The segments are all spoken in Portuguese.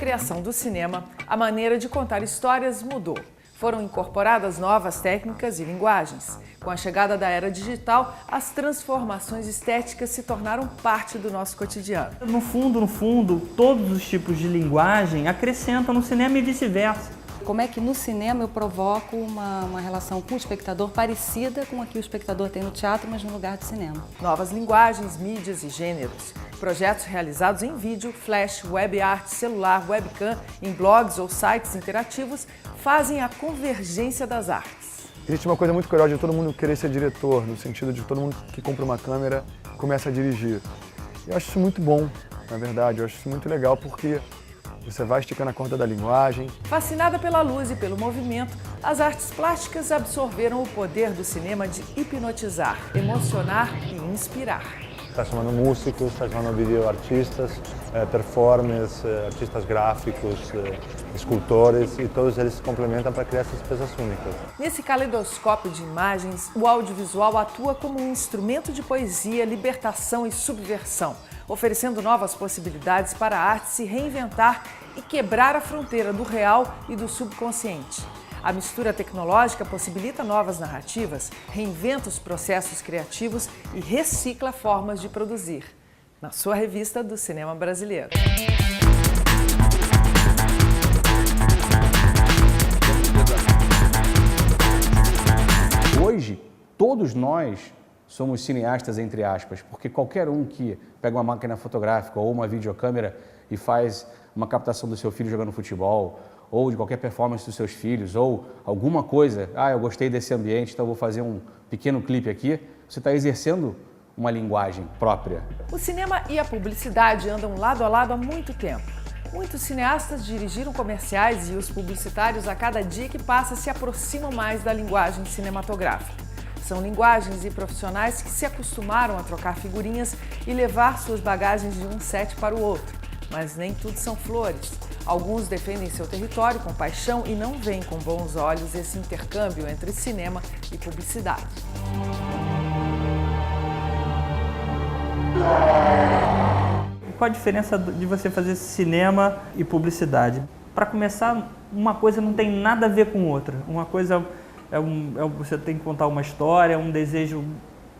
criação do cinema, a maneira de contar histórias mudou. Foram incorporadas novas técnicas e linguagens. Com a chegada da era digital, as transformações estéticas se tornaram parte do nosso cotidiano. No fundo, todos os tipos de linguagem acrescentam no cinema e vice-versa. Como é que no cinema eu provoco uma relação com o espectador parecida com a que o espectador tem no teatro, mas no lugar de cinema. Novas linguagens, mídias e gêneros. Projetos realizados em vídeo, flash, web art, celular, webcam, em blogs ou sites interativos fazem a convergência das artes. Existe uma coisa muito curiosa de todo mundo querer ser diretor, no sentido de todo mundo que compra uma câmera começa a dirigir. Eu acho isso muito bom, na verdade, eu acho isso muito legal porque você vai esticando a corda da linguagem. Fascinada pela luz e pelo movimento, as artes plásticas absorveram o poder do cinema de hipnotizar, emocionar e inspirar. Está chamando músicos, está chamando videoartistas, performers, artistas gráficos, escultores, e todos eles se complementam para criar essas peças únicas. Nesse caleidoscópio de imagens, o audiovisual atua como um instrumento de poesia, libertação e subversão, oferecendo novas possibilidades para a arte se reinventar e quebrar a fronteira do real e do subconsciente. A mistura tecnológica possibilita novas narrativas, reinventa os processos criativos e recicla formas de produzir. Na sua revista do cinema brasileiro. Hoje, todos nós somos cineastas, entre aspas, porque qualquer um que pega uma máquina fotográfica ou uma videocâmera e faz uma captação do seu filho jogando futebol, ou de qualquer performance dos seus filhos, ou alguma coisa, eu gostei desse ambiente, então vou fazer um pequeno clipe aqui, você está exercendo uma linguagem própria. O cinema e a publicidade andam lado a lado há muito tempo. Muitos cineastas dirigiram comerciais e os publicitários, a cada dia que passa, se aproximam mais da linguagem cinematográfica. São linguagens e profissionais que se acostumaram a trocar figurinhas e levar suas bagagens de um set para o outro. Mas nem tudo são flores. Alguns defendem seu território com paixão e não veem com bons olhos esse intercâmbio entre cinema e publicidade. Qual a diferença de você fazer cinema e publicidade? Para começar, uma coisa não tem nada a ver com outra. Uma coisa você tem que contar uma história, um desejo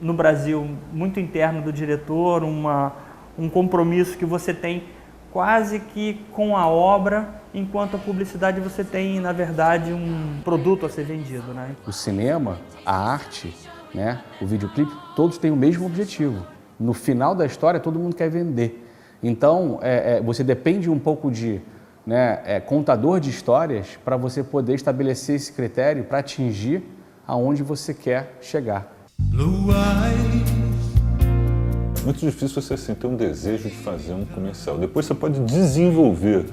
no Brasil muito interno do diretor, um compromisso que você tem quase que com a obra, enquanto a publicidade você tem, na verdade, um produto a ser vendido, né? O cinema, a arte, né, o videoclipe, todos têm o mesmo objetivo. No final da história, todo mundo quer vender. Então, você depende um pouco de contador de histórias para você poder estabelecer esse critério para atingir aonde você quer chegar. Muito difícil você assim, ter um desejo de fazer um comercial. Depois você pode desenvolver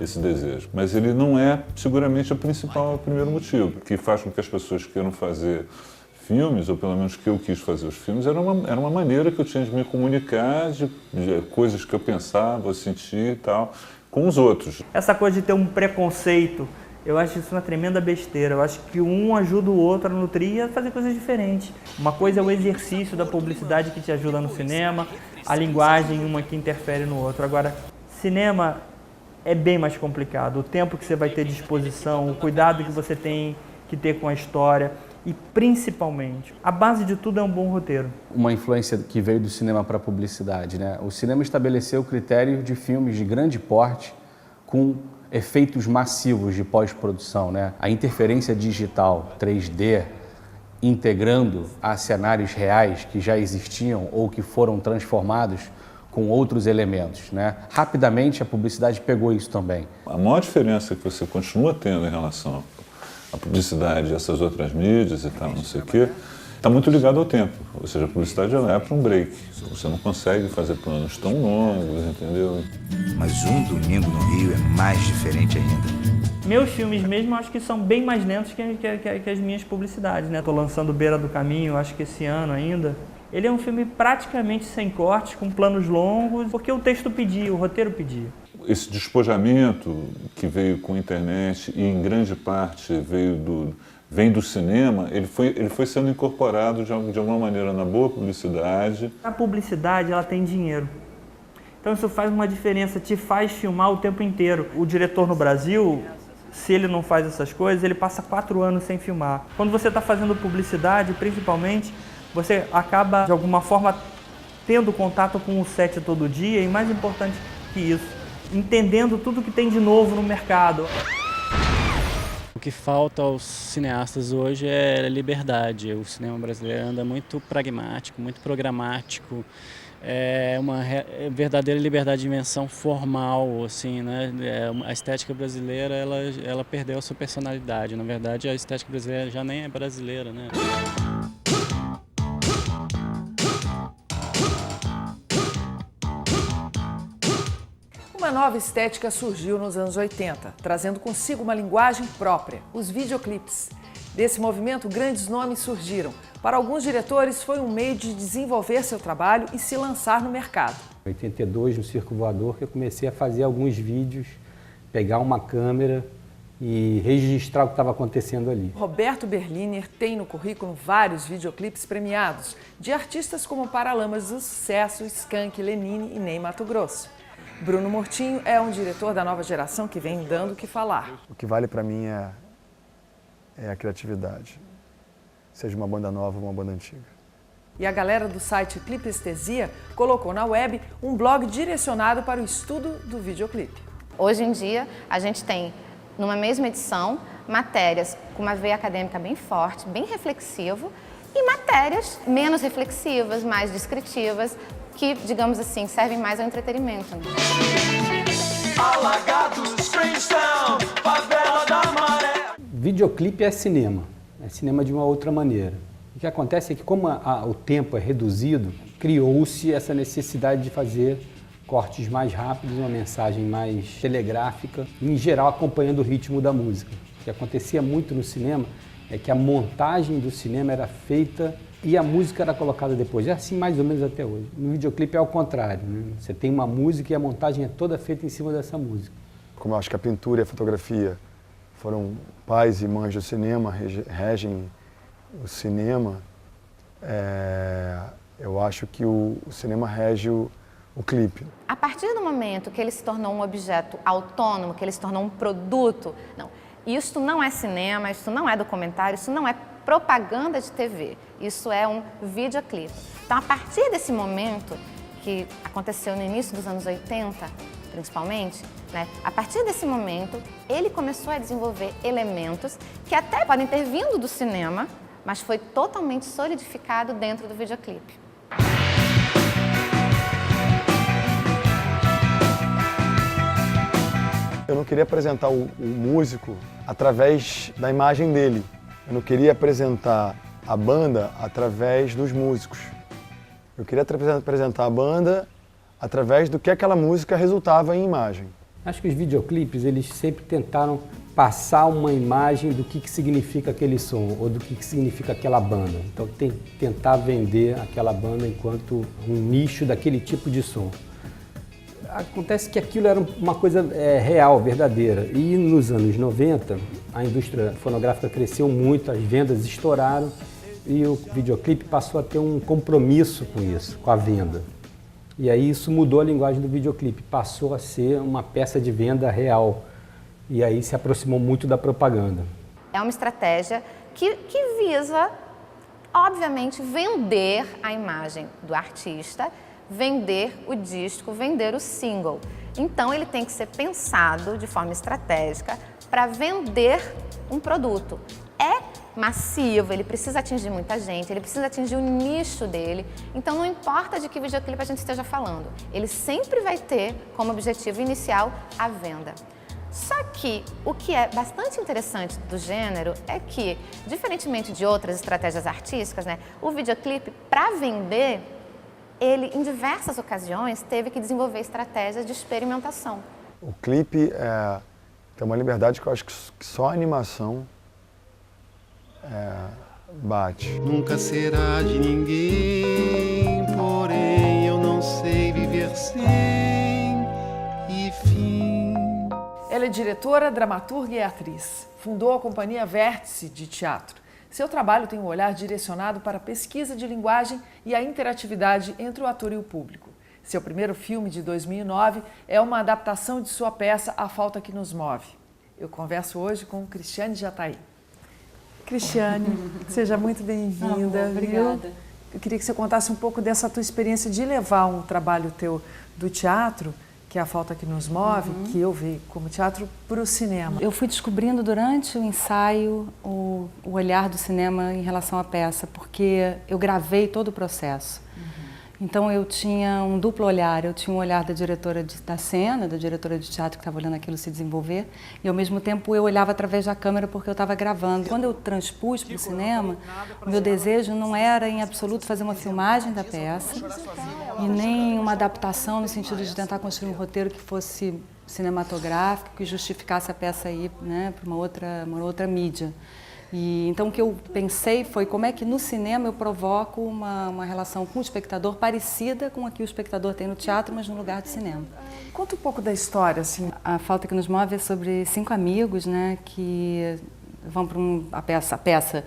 esse desejo, mas ele não é seguramente o primeiro motivo. O que faz com que as pessoas queiram fazer filmes, ou pelo menos que eu quis fazer os filmes, era uma maneira que eu tinha de me comunicar de coisas que eu pensava, eu sentia e tal, com os outros. Essa coisa de ter um preconceito, eu acho isso uma tremenda besteira. Eu acho que um ajuda o outro a nutrir e a fazer coisas diferentes. Uma coisa é o exercício da publicidade que te ajuda no cinema, a linguagem uma que interfere no outro. Agora, cinema é bem mais complicado. O tempo que você vai ter de exposição, o cuidado que você tem que ter com a história e, principalmente, a base de tudo é um bom roteiro. Uma influência que veio do cinema para a publicidade, né? O cinema estabeleceu o critério de filmes de grande porte com efeitos massivos de pós-produção, né? A interferência digital 3D integrando a cenários reais que já existiam ou que foram transformados com outros elementos, né? Rapidamente a publicidade pegou isso também. A maior diferença que você continua tendo em relação à publicidade e essas outras mídias e tal, não sei o quê, está muito ligado ao tempo. Ou seja, a publicidade ela é para um break. Você não consegue fazer planos tão longos, entendeu? Mas um domingo no Rio é mais diferente ainda. Meus filmes mesmo, acho que são bem mais lentos que as minhas publicidades, né? Estou lançando Beira do Caminho, acho que esse ano ainda. Ele é um filme praticamente sem cortes, com planos longos, porque o texto pedia, o roteiro pedia. Esse despojamento que veio com a internet e em grande parte vem do cinema, ele foi sendo incorporado de alguma maneira na boa publicidade. A publicidade, ela tem dinheiro. Então isso faz uma diferença, te faz filmar o tempo inteiro. O diretor no Brasil, se ele não faz essas coisas, ele passa 4 anos sem filmar. Quando você está fazendo publicidade, principalmente, você acaba, de alguma forma, tendo contato com o set todo dia e, mais importante que isso, entendendo tudo que tem de novo no mercado. O que falta aos cineastas hoje é liberdade. O cinema brasileiro anda muito pragmático, muito programático. É uma verdadeira liberdade de invenção formal, assim, né? A estética brasileira, ela perdeu a sua personalidade. Na verdade, a estética brasileira já nem é brasileira, né? Uma nova estética surgiu nos anos 80, trazendo consigo uma linguagem própria, os videoclipes. Desse movimento, grandes nomes surgiram. Para alguns diretores, foi um meio de desenvolver seu trabalho e se lançar no mercado. Em 82, no Circo Voador, que eu comecei a fazer alguns vídeos, pegar uma câmera e registrar o que estava acontecendo ali. Roberto Berliner tem no currículo vários videoclipes premiados, de artistas como Paralamas do Sucesso, Skank, Lenine e Ney Matogrosso. Bruno Mortinho é um diretor da nova geração que vem dando o que falar. O que vale para mim é a criatividade, seja uma banda nova ou uma banda antiga. E a galera do site Clipestesia colocou na web um blog direcionado para o estudo do videoclipe. Hoje em dia, a gente tem, numa mesma edição, matérias com uma veia acadêmica bem forte, bem reflexivo, e matérias menos reflexivas, mais descritivas, que, digamos assim, servem mais ao entretenimento. Né? Videoclipe é cinema de uma outra maneira. O que acontece é que, como o tempo é reduzido, criou-se essa necessidade de fazer cortes mais rápidos, uma mensagem mais telegráfica, em geral acompanhando o ritmo da música. O que acontecia muito no cinema é que a montagem do cinema era feita e a música era colocada depois. É assim mais ou menos até hoje. No videoclipe é ao contrário, né? Você tem uma música e a montagem é toda feita em cima dessa música. Como eu acho que a pintura e a fotografia foram pais e mães do cinema, regem o cinema, eu acho que o cinema rege o clipe. A partir do momento que ele se tornou um objeto autônomo, que ele se tornou um produto, não, isto não é cinema, isto não é documentário, isso não é propaganda de TV, isso é um videoclipe. Então, a partir desse momento, que aconteceu no início dos anos 80, principalmente, né, a partir desse momento, ele começou a desenvolver elementos que até podem ter vindo do cinema, mas foi totalmente solidificado dentro do videoclipe. Eu não queria apresentar o músico através da imagem dele. Eu não queria apresentar a banda através dos músicos. Eu queria apresentar a banda através do que aquela música resultava em imagem. Acho que os videoclipes, eles sempre tentaram passar uma imagem do que significa aquele som ou do que significa aquela banda. Então, tentar vender aquela banda enquanto um nicho daquele tipo de som. Acontece que aquilo era uma coisa real, verdadeira. E nos anos 90, a indústria fonográfica cresceu muito, as vendas estouraram e o videoclipe passou a ter um compromisso com isso, com a venda. E aí isso mudou a linguagem do videoclipe, passou a ser uma peça de venda real. E aí se aproximou muito da propaganda. É uma estratégia que visa, obviamente, vender a imagem do artista, vender o disco, vender o single. Então, ele tem que ser pensado de forma estratégica para vender um produto. É massivo, ele precisa atingir muita gente, ele precisa atingir o nicho dele. Então, não importa de que videoclipe a gente esteja falando, ele sempre vai ter como objetivo inicial a venda. Só que o que é bastante interessante do gênero é que, diferentemente de outras estratégias artísticas, né, o videoclipe, para vender, ele, em diversas ocasiões, teve que desenvolver estratégias de experimentação. O clipe tem uma liberdade que eu acho que só a animação bate. Nunca será de ninguém, porém eu não sei viver sem e fim. Ela é diretora, dramaturga e atriz. Fundou a companhia Vértice de Teatro. Seu trabalho tem um olhar direcionado para a pesquisa de linguagem e a interatividade entre o ator e o público. Seu primeiro filme, de 2009, é uma adaptação de sua peça A Falta que Nos Move. Eu converso hoje com Cristiane Jatahy. Cristiane, seja muito bem-vinda. Obrigada. Eu queria que você contasse um pouco dessa tua experiência de levar um trabalho teu do teatro, que é A Falta que Nos Move, que eu vi como teatro, para o cinema. Eu fui descobrindo durante o ensaio o olhar do cinema em relação à peça, porque eu gravei todo o processo. Então eu tinha um duplo olhar, eu tinha um olhar da diretora da cena, da diretora de teatro que estava olhando aquilo se desenvolver, e ao mesmo tempo eu olhava através da câmera porque eu estava gravando. Quando eu transpus para o cinema, o meu desejo não era em absoluto fazer uma filmagem da peça e nem uma adaptação no sentido de tentar construir um roteiro que fosse cinematográfico, que justificasse a peça ir, né, para uma outra mídia. E, então o que eu pensei foi como é que no cinema eu provoco uma relação com o espectador parecida com a que o espectador tem no teatro, mas no lugar de cinema. Conta um pouco da história, assim. A Falta que Nos Move é sobre 5 amigos, né, que vão para a peça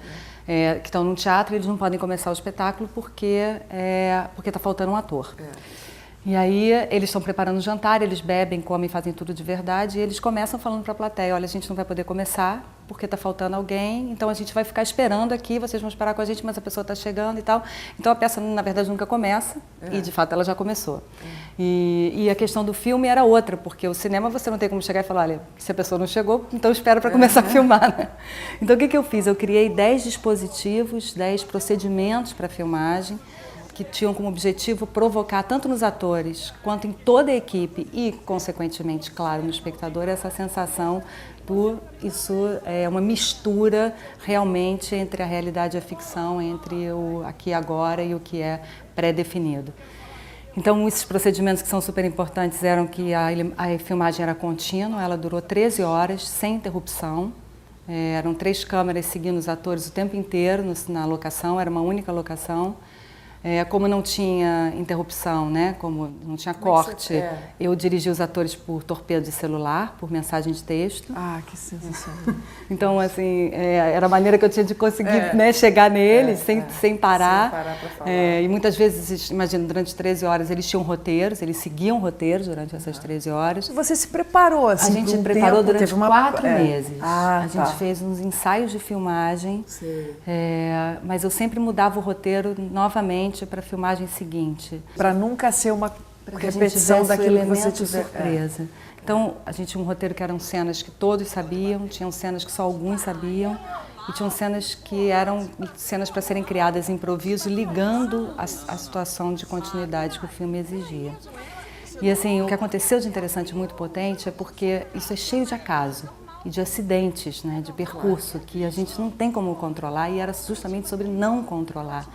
que estão no teatro e eles não podem começar o espetáculo porque está faltando um ator. E aí eles estão preparando o jantar, eles bebem, comem, fazem tudo de verdade e eles começam falando para a plateia, olha, a gente não vai poder começar porque está faltando alguém, então a gente vai ficar esperando aqui, vocês vão esperar com a gente, mas a pessoa está chegando e tal. Então a peça, na verdade, nunca começa e, de fato, ela já começou. E a questão do filme era outra, porque o cinema você não tem como chegar e falar, olha, se a pessoa não chegou, então espera para começar a filmar, né? Então o que eu fiz? Eu criei 10 dispositivos, 10 procedimentos para filmagem, que tinham como objetivo provocar tanto nos atores quanto em toda a equipe e, consequentemente, claro, no espectador, essa sensação isso é uma mistura realmente entre a realidade e a ficção, entre o aqui e agora e o que é pré-definido. Então, esses procedimentos que são super importantes eram que a filmagem era contínua, ela durou 13 horas, sem interrupção. Eram 3 câmeras seguindo os atores o tempo inteiro na locação, era uma única locação. Como não tinha interrupção, né? Como não tinha corte, eu dirigi os atores por torpedo de celular, por mensagem de texto. Ah, que sensacional. Então, assim, era a maneira que eu tinha de conseguir né, chegar neles sem parar. Sem parar pra falar. E muitas vezes, imagina, durante 13 horas eles tinham roteiros, eles seguiam roteiros durante essas 13 horas. Você se preparou, assim, a gente preparou tempo, durante 4 meses. A gente fez uns ensaios de filmagem, mas eu sempre mudava o roteiro novamente para a filmagem seguinte. Para nunca ser uma repetição daquilo que você tinha surpresa. Então, a gente tinha um roteiro que eram cenas que todos sabiam, tinham cenas que só alguns sabiam, e tinham cenas que eram cenas para serem criadas em improviso, ligando a situação de continuidade que o filme exigia. E assim, o que aconteceu de interessante e muito potente é porque isso é cheio de acaso e de acidentes, né, de percurso, que a gente não tem como controlar e era justamente sobre não controlar.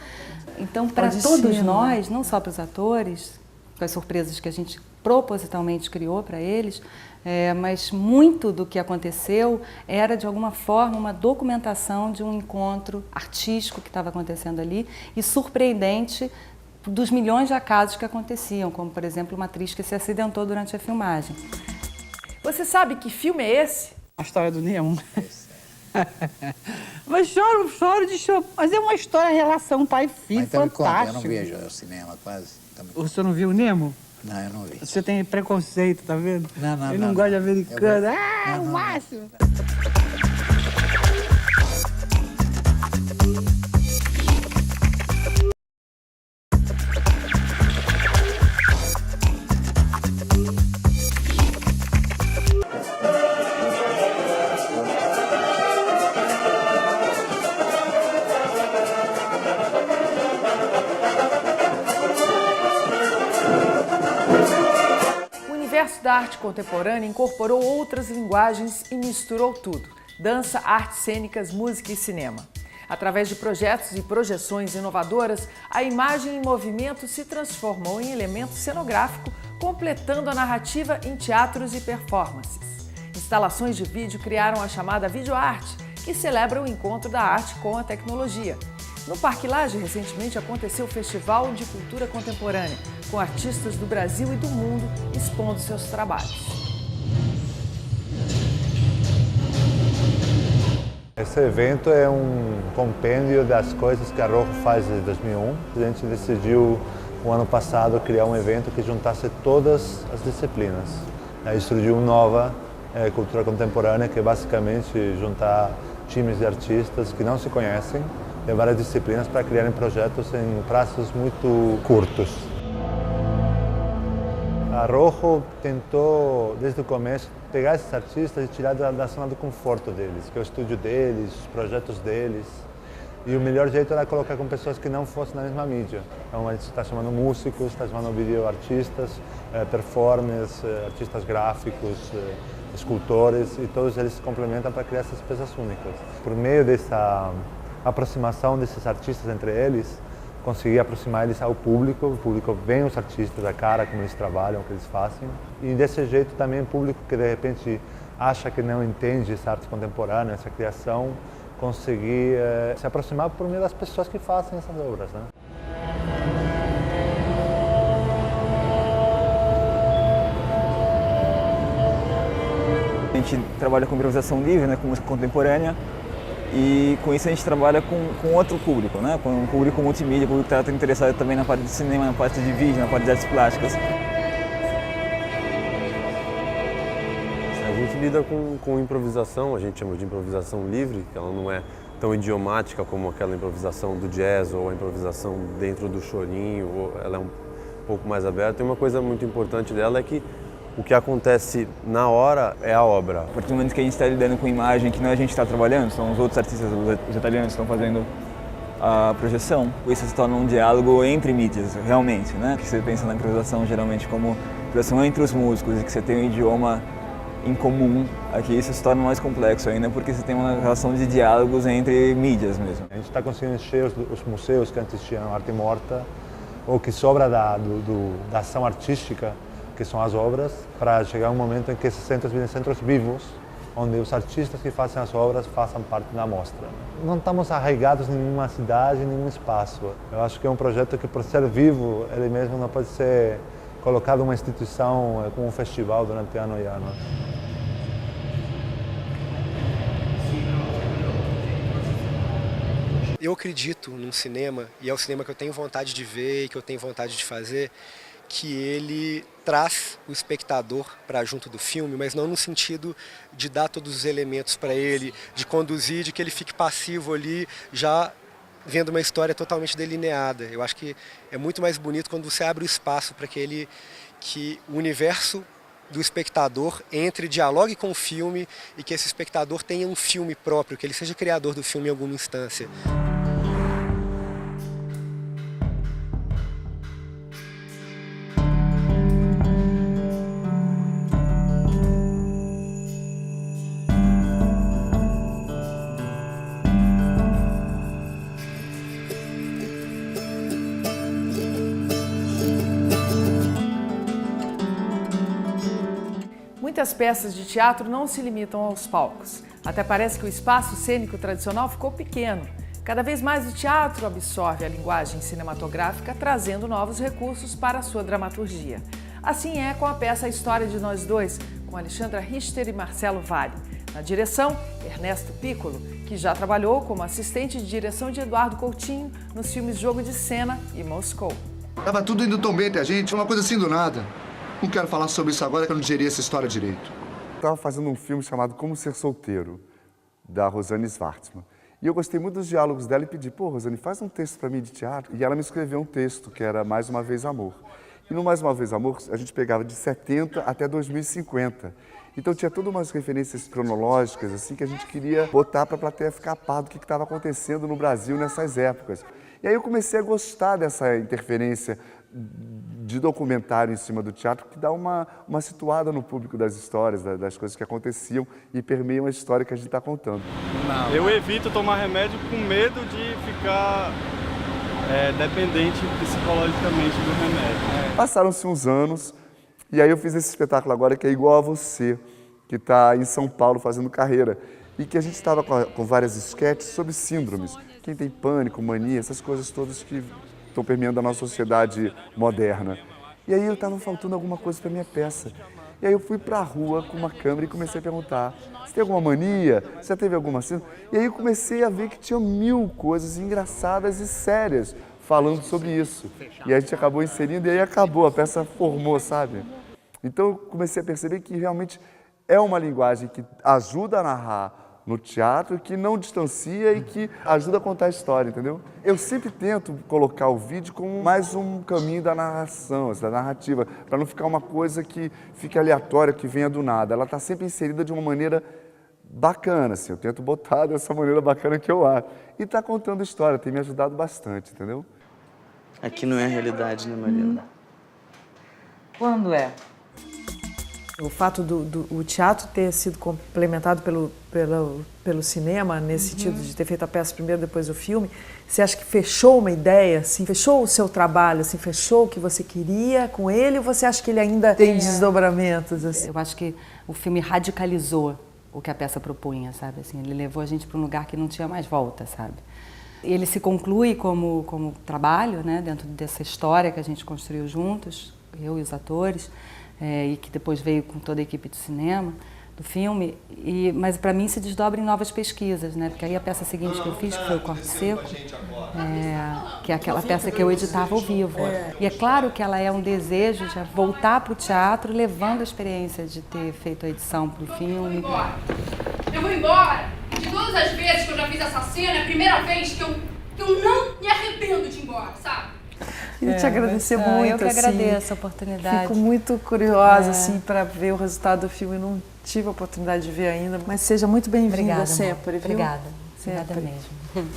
Então, para todos nós, não só para os atores, com as surpresas que a gente propositalmente criou para eles, mas muito do que aconteceu era, de alguma forma, uma documentação de um encontro artístico que estava acontecendo ali e surpreendente dos milhões de acasos que aconteciam, como, por exemplo, uma atriz que se acidentou durante a filmagem. Você sabe que filme é esse? A história do Nemo. Mas choro de chorar. Mas é uma história, relação pai e filho, então fantástica. Eu não vejo o cinema quase. Também. O senhor não viu o Nemo? Não, eu não vi. Você tem preconceito, tá vendo? Não. Ele não gosta de americano. O máximo! O universo da arte contemporânea incorporou outras linguagens e misturou tudo: dança, artes cênicas, música e cinema. Através de projetos e projeções inovadoras, a imagem em movimento se transformou em elemento cenográfico, completando a narrativa em teatros e performances. Instalações de vídeo criaram a chamada videoarte, que celebra o encontro da arte com a tecnologia. No Parque Lage, recentemente aconteceu o Festival de Cultura Contemporânea, com artistas do Brasil e do mundo expondo seus trabalhos. Esse evento é um compêndio das coisas que a Rojo faz desde 2001. A gente decidiu o ano passado, criar um evento que juntasse todas as disciplinas. Aí surgiu uma nova cultura contemporânea, que é basicamente juntar times de artistas que não se conhecem, de várias disciplinas, para criarem projetos em prazos muito curtos. A Rojo tentou, desde o começo, pegar esses artistas e tirar da zona do conforto deles, que é o estúdio deles, os projetos deles. E o melhor jeito era colocar com pessoas que não fossem na mesma mídia. Então a gente está chamando músicos, está chamando videoartistas, performers, artistas gráficos, escultores, e todos eles se complementam para criar essas peças únicas. Por meio dessa aproximação desses artistas entre eles, conseguir aproximar eles ao público, o público vê os artistas da cara, como eles trabalham, o que eles fazem, e desse jeito também o público que de repente acha que não entende essa arte contemporânea, essa criação, conseguir se aproximar por meio das pessoas que fazem essas obras, né? A gente trabalha com improvisação livre, né, com música contemporânea, e com isso a gente trabalha com outro público, né, com um público multimídia, um público que está interessado também na parte de cinema, na parte de vídeo, na parte de artes plásticas. A gente lida com improvisação, a gente chama de improvisação livre, que ela não é tão idiomática como aquela improvisação do jazz ou a improvisação dentro do chorinho, ou ela é um pouco mais aberta. E uma coisa muito importante dela é que o que acontece na hora é a obra. A partir do momento que a gente está lidando com imagem que não é a gente está trabalhando, são os outros artistas, os italianos que estão fazendo a projeção, isso se torna um diálogo entre mídias, realmente, né? Que você pensa na improvisação geralmente como improvisação entre os músicos e que você tem um idioma em comum, aqui isso se torna mais complexo ainda porque você tem uma relação de diálogos entre mídias mesmo. A gente está conseguindo encher os museus que antes tinham arte morta, ou que sobra da ação artística, que são as obras, para chegar um momento em que esses centros virem centros vivos, onde os artistas que fazem as obras façam parte da mostra. Não estamos arraigados em nenhuma cidade, em nenhum espaço. Eu acho que é um projeto que, por ser vivo, ele mesmo não pode ser colocado em uma instituição como um festival durante ano e ano. Eu acredito num cinema, e é o cinema que eu tenho vontade de ver e que eu tenho vontade de fazer, que ele traz o espectador para junto do filme, mas não no sentido de dar todos os elementos para ele, de conduzir, de que ele fique passivo ali, já vendo uma história totalmente delineada. Eu acho que é muito mais bonito quando você abre o espaço para que o universo do espectador entre, dialogue com o filme e que esse espectador tenha um filme próprio, que ele seja criador do filme em alguma instância. Muitas peças de teatro não se limitam aos palcos. Até parece que o espaço cênico tradicional ficou pequeno. Cada vez mais o teatro absorve a linguagem cinematográfica, trazendo novos recursos para a sua dramaturgia. Assim é com a peça A História de Nós Dois, com Alexandra Richter e Marcelo Valle. Na direção, Ernesto Piccolo, que já trabalhou como assistente de direção de Eduardo Coutinho nos filmes Jogo de Cena e Moscou. Tava tudo indo tão bem até a gente, uma coisa assim do nada. Não quero falar sobre isso agora, que eu não digeri essa história direito. Estava fazendo um filme chamado Como Ser Solteiro, da Rosane Schwartzman. E eu gostei muito dos diálogos dela e pedi, pô, Rosane, faz um texto para mim de teatro. E ela me escreveu um texto, que era Mais Uma Vez Amor. E no Mais Uma Vez Amor, a gente pegava de 70 até 2050. Então tinha todas umas referências cronológicas, assim, que a gente queria botar para a plateia ficar a par do que estava acontecendo no Brasil nessas épocas. E aí eu comecei a gostar dessa interferência de documentário em cima do teatro, que dá uma situada no público das histórias, das coisas que aconteciam e permeiam a história que a gente está contando. Não. Eu evito tomar remédio com medo de ficar dependente psicologicamente do remédio. Passaram-se uns anos e aí eu fiz esse espetáculo agora que é Igual a Você, que está em São Paulo fazendo carreira e que a gente estava com várias esquetes sobre síndromes. Quem tem pânico, mania, essas coisas todas que estão permeando a nossa sociedade moderna. E aí eu estava faltando alguma coisa para minha peça. E aí eu fui para a rua com uma câmera e comecei a perguntar, você tem alguma mania? Você já teve alguma síndrome? E aí eu comecei a ver que tinha 1000 coisas engraçadas e sérias, falando sobre isso. E a gente acabou inserindo e aí acabou, a peça formou, sabe? Então eu comecei a perceber que realmente é uma linguagem que ajuda a narrar no teatro, que não distancia e que ajuda a contar a história, entendeu? Eu sempre tento colocar o vídeo como mais um caminho da narração, da narrativa, para não ficar uma coisa que fique aleatória, que venha do nada. Ela está sempre inserida de uma maneira bacana, assim, eu tento botar dessa maneira bacana que eu acho. E está contando história, tem me ajudado bastante, entendeu? Aqui não é a realidade, né, Mariana? Quando é? O fato do teatro ter sido complementado pelo cinema, nesse sentido de ter feito a peça primeiro, depois o filme, você acha que fechou uma ideia, assim, fechou o seu trabalho, assim, fechou o que você queria com ele, ou você acha que ele ainda tem desdobramentos? Assim? Eu acho que o filme radicalizou o que a peça propunha, sabe? Assim, ele levou a gente para um lugar que não tinha mais volta, sabe? Ele se conclui como trabalho, né, dentro dessa história que a gente construiu juntos, eu e os atores, e que depois veio com toda a equipe de cinema do filme, mas para mim se desdobra em novas pesquisas, né? Porque aí a peça seguinte que eu fiz, que foi o Corte Seco, que é aquela peça que eu editava ao vivo. E é claro que ela é um desejo de voltar para o teatro, levando a experiência de ter feito a edição para o filme. Eu vou embora! De todas as vezes que eu já fiz essa cena, é a primeira vez que eu não me arrependo de ir embora, sabe? Queria te agradecer muito. Eu que agradeço a oportunidade. Fico muito curiosa assim, para ver o resultado do filme. Não tive a oportunidade de ver ainda, mas seja muito bem-vinda sempre. Viu? Obrigada. Sempre. Obrigada mesmo.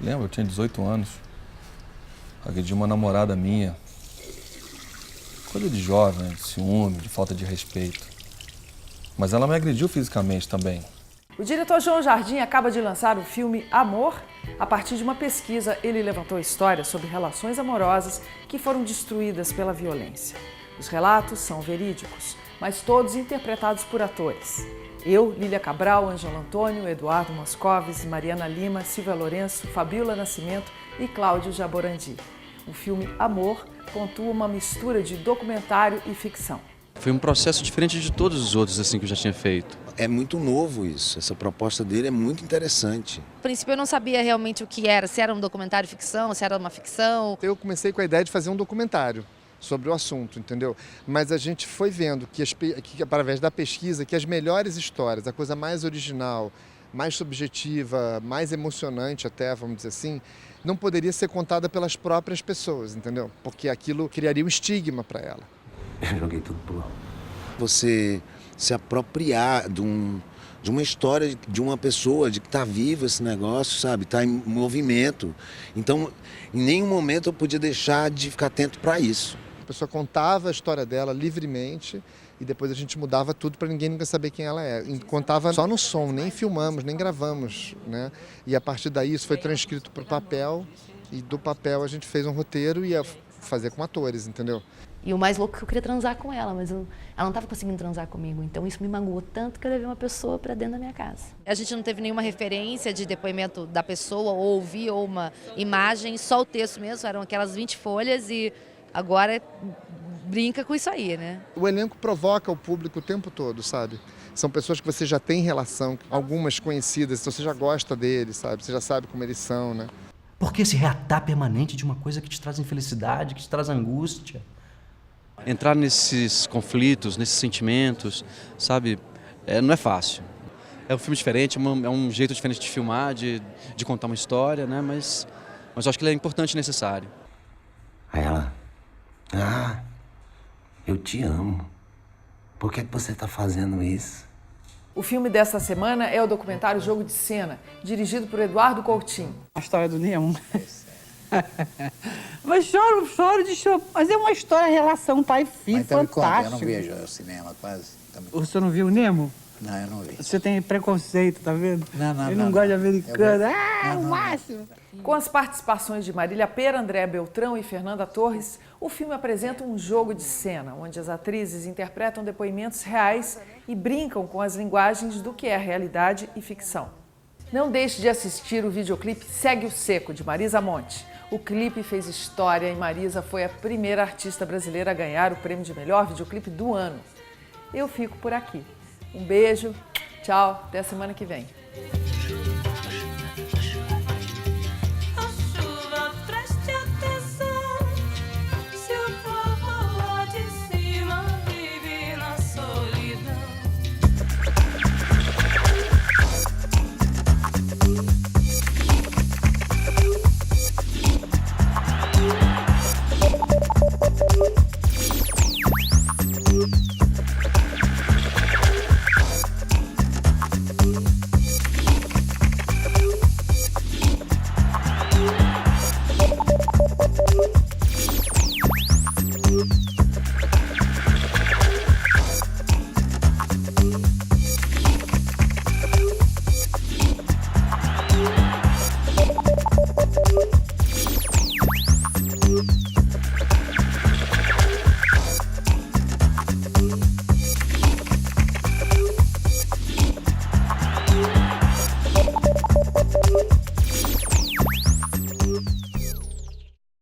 Lembro, eu tinha 18 anos. Agredi uma namorada minha. Coisa de jovem, de ciúme, de falta de respeito. Mas ela me agrediu fisicamente também. O diretor João Jardim acaba de lançar o filme Amor. A partir de uma pesquisa, ele levantou histórias sobre relações amorosas que foram destruídas pela violência. Os relatos são verídicos, mas todos interpretados por atores. Eu, Lília Cabral, Ângelo Antônio, Eduardo Moscovis, Mariana Lima, Silvia Lourenço, Fabiola Nascimento e Cláudio Jaborandi. O filme Amor pontua uma mistura de documentário e ficção. Foi um processo diferente de todos os outros assim que eu já tinha feito. É muito novo isso, essa proposta dele é muito interessante. No princípio eu não sabia realmente o que era, se era um documentário ficção, se era uma ficção. Eu comecei com a ideia de fazer um documentário sobre o assunto, entendeu? Mas a gente foi vendo que através da pesquisa, que as melhores histórias, a coisa mais original, mais subjetiva, mais emocionante até, vamos dizer assim, não poderia ser contada pelas próprias pessoas, entendeu? Porque aquilo criaria um estigma para ela. Eu joguei tudo pro alto. Você se apropriar de uma história de uma pessoa, de que está vivo esse negócio, sabe? Está em movimento. Então, em nenhum momento eu podia deixar de ficar atento para isso. A pessoa contava a história dela livremente e depois a gente mudava tudo para ninguém nunca saber quem ela é. E contava só no som, nem filmamos, nem gravamos, né? E a partir daí isso foi transcrito para o papel e do papel a gente fez um roteiro e ia fazer com atores, entendeu? E o mais louco é que eu queria transar com ela, mas ela não estava conseguindo transar comigo. Então isso me magoou tanto que eu levei uma pessoa para dentro da minha casa. A gente não teve nenhuma referência de depoimento da pessoa, ou ouvir, ou uma imagem, só o texto mesmo. Eram aquelas 20 folhas e agora brinca com isso aí, né? O elenco provoca o público o tempo todo, sabe? São pessoas que você já tem relação, algumas conhecidas, então você já gosta deles, sabe? Você já sabe como eles são, né? Por que esse reatar permanente de uma coisa que te traz infelicidade, que te traz angústia? Entrar nesses conflitos, nesses sentimentos, sabe, não é fácil. É um filme diferente, é um jeito diferente de filmar, de contar uma história, né? Mas eu acho que ele é importante e necessário. Aí ela, eu te amo. Por que você está fazendo isso? O filme desta semana é o documentário Jogo de Cena, dirigido por Eduardo Coutinho. A história do Nemo. Mas choro de chorar. Mas é uma história, relação pai e filho, então fantástico. Eu não vejo o cinema quase. O senhor não viu o Nemo? Não, eu não vi. Você tem preconceito, tá vendo? Não. Ele não gosta de americano. O máximo. Com as participações de Marília Pera, Andréa Beltrão e Fernanda Torres, o filme apresenta um jogo de cena, onde as atrizes interpretam depoimentos reais e brincam com as linguagens do que é realidade e ficção. Não deixe de assistir o videoclipe Segue o Seco, de Marisa Monte. O clipe fez história e Marisa foi a primeira artista brasileira a ganhar o prêmio de melhor videoclipe do ano. Eu fico por aqui. Um beijo, tchau, até a semana que vem. A chuva Música